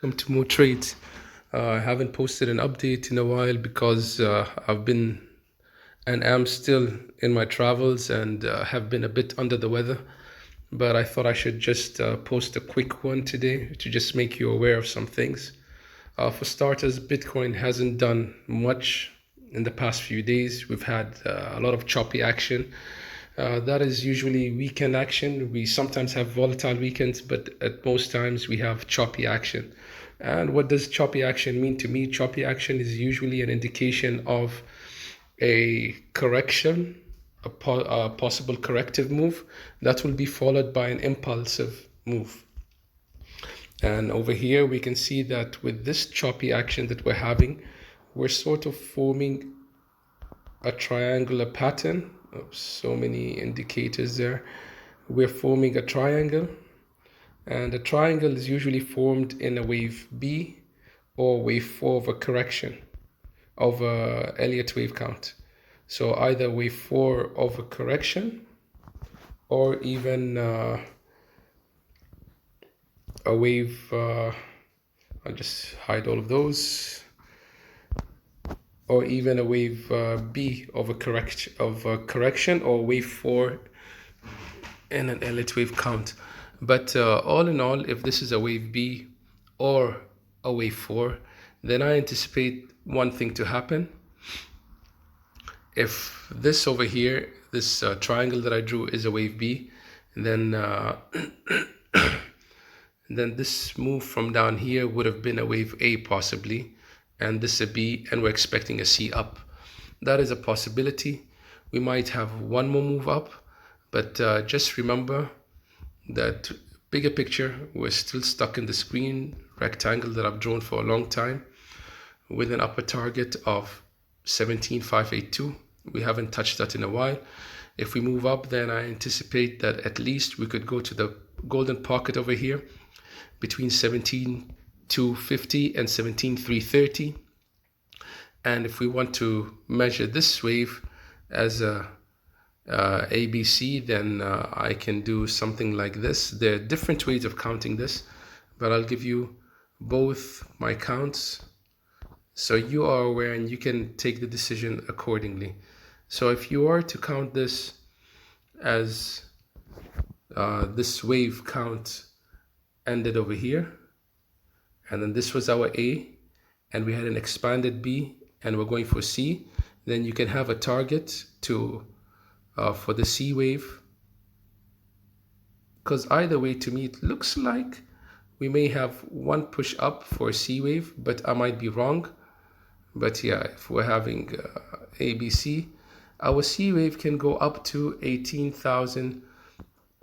Welcome to more trades. I haven't posted an update in a while because I've been and am still in my travels and have been a bit under the weather. But I thought I should just post a quick one today to just make you aware of some things. For starters, Bitcoin hasn't done much in the past few days. We've had a lot of choppy action. That is usually weekend action. We sometimes have volatile weekends, but at most times we have choppy action. And what does choppy action mean to me? Choppy action is usually an indication of a correction, a possible corrective move that will be followed by an impulsive move. And over here, we can see that with this choppy action that we're having, we're sort of forming a triangular pattern. Oh, so many indicators there. We're forming a triangle, and a triangle is usually formed in a wave B or wave 4 of a correction of a Elliott wave count. So either wave 4 of a correction or even a wave, I'll just hide all of those, or even a wave B of a correction or wave 4 in an Elliott wave count. But all in all, if this is a wave B or a wave 4, then I anticipate one thing to happen. If this over here, this triangle that I drew is a wave B, then then this move from down here would have been a wave A possibly, and this a B, and we're expecting a C up. That is a possibility. We might have one more move up, but just remember that bigger picture, we're still stuck in this green rectangle that I've drawn for a long time with an upper target of 17,582. We haven't touched that in a while. If we move up, then I anticipate that at least we could go to the golden pocket over here between 17,250 and 17,330. And if we want to measure this wave as a ABC, then I can do something like this. There are different ways of counting this, but I'll give you both my counts so you are aware and you can take the decision accordingly. So if you are to count this as this wave count ended over here, and then this was our A, and we had an expanded B, and we're going for C, then you can have a target to for the C wave, because either way to me it looks like we may have one push up for a C wave, but I might be wrong. But yeah, if we're having ABC, our C wave can go up to 18,000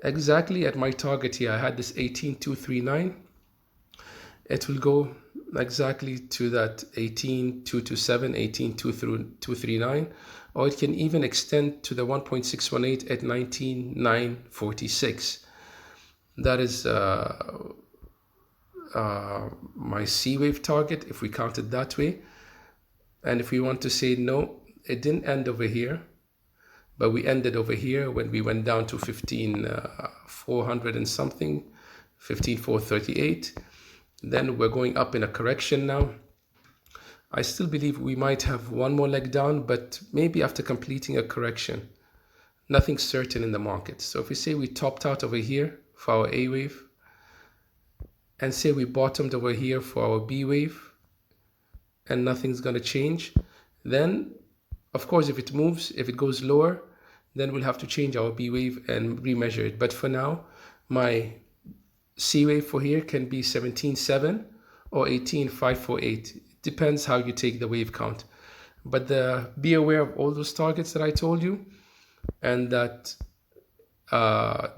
exactly at my target here. I had this 18,239. It will go exactly to that 18,227, 18,239, or it can even extend to the 1.618 at 19,946. That is my C wave target if we count it that way. And if we want to say no, it didn't end over here, but we ended over here when we went down to 15,400 and something, 15,438. Then we're going up in a correction now. I still believe we might have one more leg down, but maybe after completing a correction. Nothing's certain in the market. So if we say we topped out over here for our A wave, and say we bottomed over here for our B wave, and nothing's going to change, then of course if it moves, if it goes lower, then we'll have to change our B wave and remeasure it. But for now, my C wave for here can be 17.7 or 18.548. It depends how you take the wave count. But be aware of all those targets that I told you, and that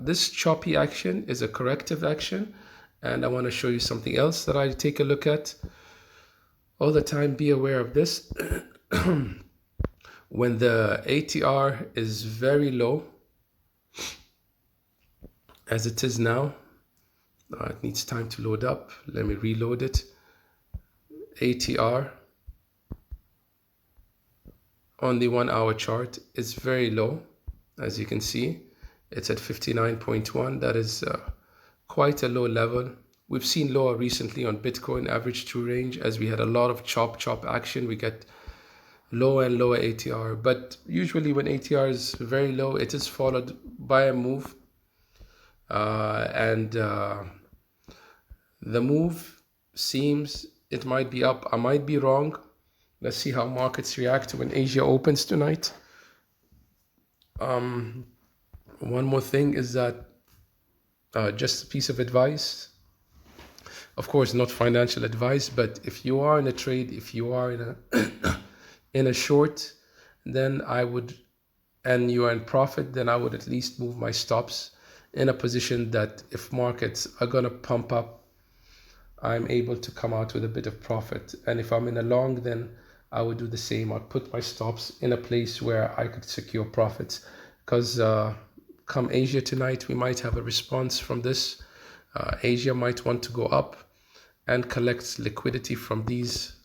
this choppy action is a corrective action. And I want to show you something else that I take a look at all the time. Be aware of this. When the ATR is very low, as it is now, it needs time to load up. Let me reload it. ATR on the 1 hour chart is very low. As you can see, it's at 59.1. That is quite a low level. We've seen lower recently on Bitcoin average true range as we had a lot of chop action. We get lower and lower ATR, but usually when ATR is very low, it is followed by a move, and the move seems it might be up. I might be wrong. Let's see how markets react when Asia opens tonight. One more thing is that just a piece of advice. Of course, not financial advice, but if you are in a trade, if you are in a in a short, then I would, and you are in profit, then I would at least move my stops in a position that if markets are gonna pump up, I'm able to come out with a bit of profit. And if I'm in a long, then I would do the same. I'd put my stops in a place where I could secure profits, because come Asia tonight, we might have a response from this. Asia might want to go up and collect liquidity from these.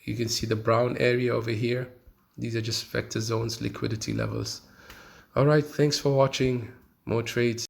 You can see the brown area over here. These are just vector zones, liquidity levels. All right, thanks for watching. More trades.